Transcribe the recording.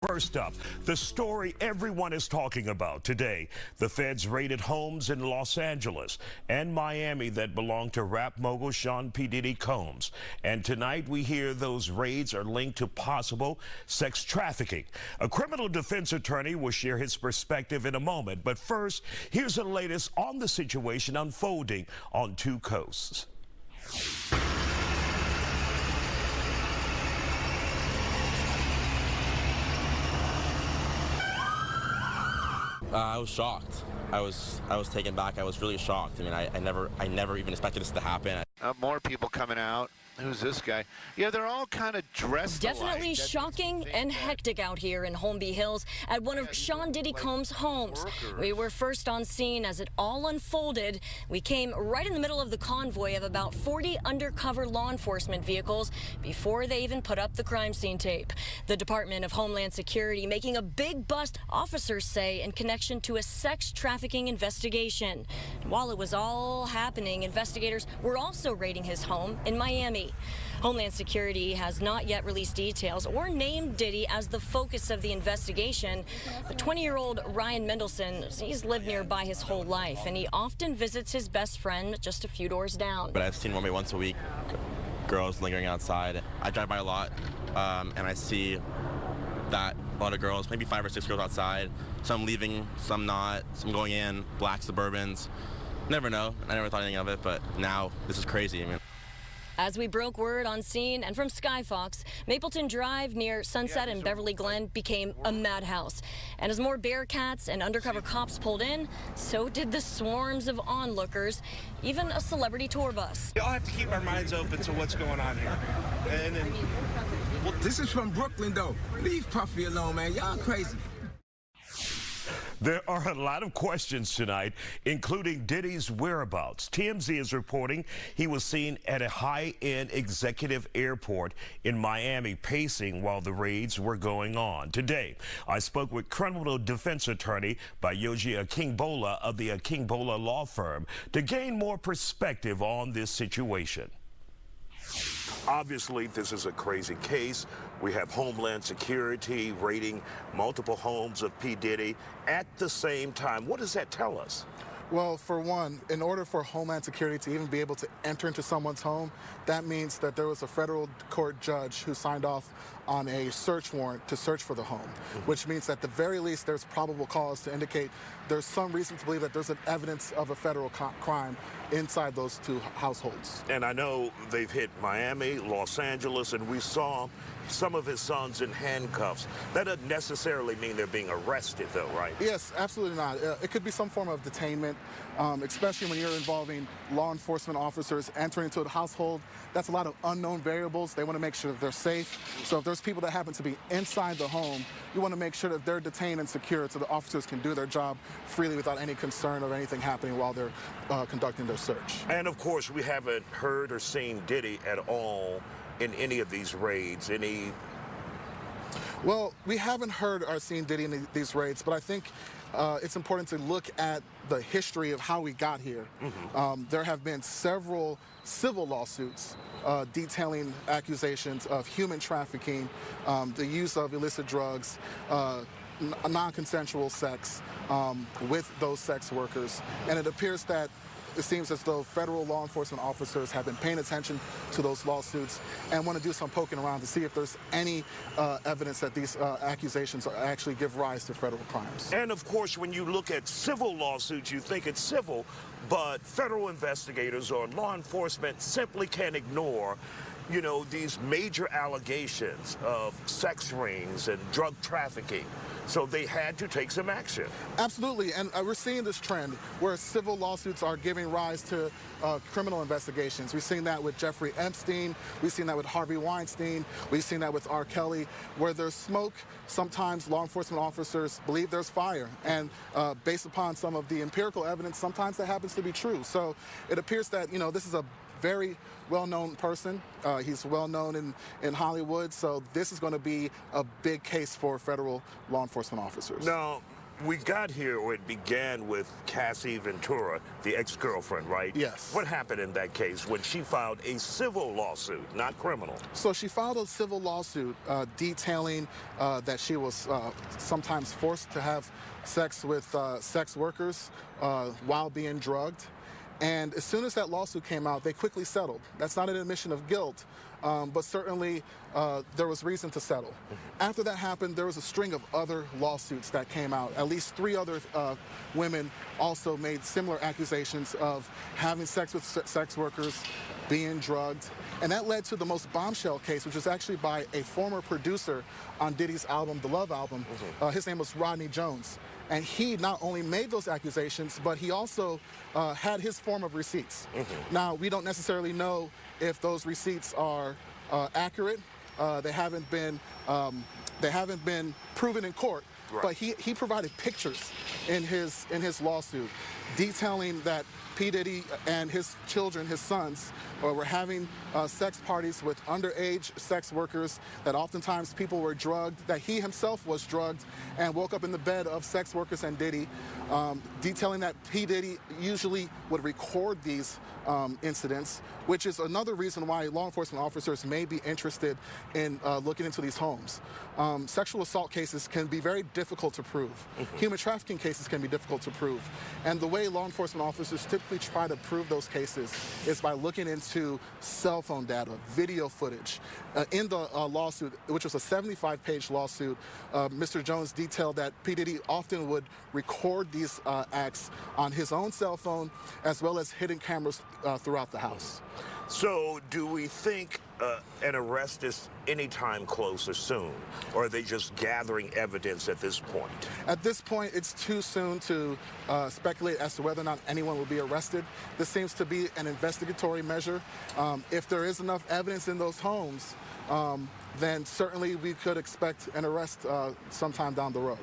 First up, the story everyone is talking about today. The feds raided homes in Los Angeles and Miami that belong to rap mogul Sean P. Diddy Combs. And tonight we hear those raids are linked to possible sex trafficking. A criminal defense attorney will share his perspective in a moment. But first, here's the latest on the situation unfolding on two coasts. I was shocked. I was taken back. I was really shocked. I mean, I never even expected this to happen. More people coming out. Who's this guy? Yeah, they're all kind of dressed Definitely alike. shocking and hectic out here in Holmby Hills at one of Sean Diddy Combs' homes. We were first on scene as it all unfolded. We came right in the middle of the convoy of about 40 undercover law enforcement vehicles before they even put up the crime scene tape. The Department of Homeland Security making a big bust, officers say, in connection to a sex trafficking investigation. While it was all happening, investigators were also raiding his home in Miami. Homeland Security has not yet released details or named Diddy as the focus of the investigation. The 20-year-old Ryan Mendelsohn, he's lived nearby his whole life, and he often visits his best friend just a few doors down. But I've seen one once a week, girls lingering outside. I drive by a lot, and I see that a lot of girls, maybe 5 or 6 girls outside, some leaving, some not, some going in, black Suburbans. Never know. I never thought anything of it, but now this is crazy. I mean, as we broke word on scene, and from Skyfox, Mapleton Drive near Sunset and Beverly Glen became a madhouse. And as more Bearcats and undercover cops pulled in, so did the swarms of onlookers, even a celebrity tour bus. We all have to keep our minds open to what's going on here. Well, this is from Brooklyn, though. Leave Puffy alone, man. Y'all crazy. There are a lot of questions tonight, including Diddy's whereabouts. TMZ is reporting he was seen at a high-end executive airport in Miami pacing while the raids were going on. Today, I spoke with criminal defense attorney Bayoji Akingbola of the Akingbola law firm to gain more perspective on this situation. Obviously, this is a crazy case. We have Homeland Security raiding multiple homes of P. Diddy at the same time. What does that tell us? Well, for one, in order for Homeland Security to even be able to enter into someone's home, that means that there was a federal court judge who signed off on a search warrant to search for the home, which means that at the very least there's probable cause to indicate there's some reason to believe that there's an evidence of a federal crime inside those two households. And I know they've hit Miami, Los Angeles, and we saw some of his sons in handcuffs. That doesn't necessarily mean they're being arrested, though, right? Yes, absolutely not. It could be some form of detainment, especially when you're involving law enforcement officers entering into a household. That's a lot of unknown variables. They want to make sure that they're safe. So if there's people that happen to be inside the home, you want to make sure that they're detained and secured so the officers can do their job freely without any concern of anything happening while they're conducting their search. And of course, we haven't heard or seen Diddy at all in any of these raids. Well, we haven't heard or seen Diddy in these raids, but I think it's important to look at the history of how we got here. There have been several civil lawsuits detailing accusations of human trafficking, the use of illicit drugs, non-consensual sex with those sex workers. And it appears that it seems as though federal law enforcement officers have been paying attention to those lawsuits and want to do some poking around to see if there's any evidence that these accusations actually give rise to federal crimes. And of course, when you look at civil lawsuits, you think it's civil, but federal investigators or law enforcement simply can't ignore, you know, these major allegations of sex rings and drug trafficking. So they had to take some action. Absolutely, and we're seeing this trend where civil lawsuits are giving rise to criminal investigations. We've seen that with Jeffrey Epstein, we've seen that with Harvey Weinstein, we've seen that with R. Kelly. Where there's smoke, sometimes law enforcement officers believe there's fire, and based upon some of the empirical evidence, sometimes that happens to be true. So it appears that, you know, this is a very well-known person. He's well-known in Hollywood, so this is going to be a big case for federal law enforcement officers. Now, we got here, or it began with Cassie Ventura, the ex-girlfriend, right? Yes. What happened in that case when she filed a civil lawsuit, not criminal? So she filed a civil lawsuit detailing that she was sometimes forced to have sex with sex workers while being drugged. And as soon as that lawsuit came out, they quickly settled. That's not an admission of guilt, but certainly there was reason to settle. After that happened, there was a string of other lawsuits that came out. At least 3 other women also made similar accusations of having sex with sex workers, being drugged. And that led to the most bombshell case, which was actually by a former producer on Diddy's album, The Love Album. His name was Rodney Jones. And he not only made those accusations, but he also had his form of receipts. Now, we don't necessarily know if those receipts are accurate. They haven't been proven in court. Right. But he provided pictures in his lawsuit detailing that P. Diddy and his children, his sons, were having sex parties with underage sex workers, that oftentimes people were drugged, that he himself was drugged and woke up in the bed of sex workers and Diddy, detailing that P. Diddy usually would record these incidents, which is another reason why law enforcement officers may be interested in looking into these homes. Sexual assault cases can be very difficult to prove. Human trafficking cases can be difficult to prove. And the way law enforcement officers typically try to prove those cases is by looking into cell phone data, video footage. In the lawsuit, which was a 75-page lawsuit, Mr. Jones detailed that P. Diddy often would record these acts on his own cell phone, as well as hidden cameras throughout the house. So do we think an arrest is anytime close or soon, or are they just gathering evidence at this point? At this point, it's too soon to speculate as to whether or not anyone will be arrested. This seems to be an investigatory measure. If there is enough evidence in those homes, then certainly we could expect an arrest sometime down the road.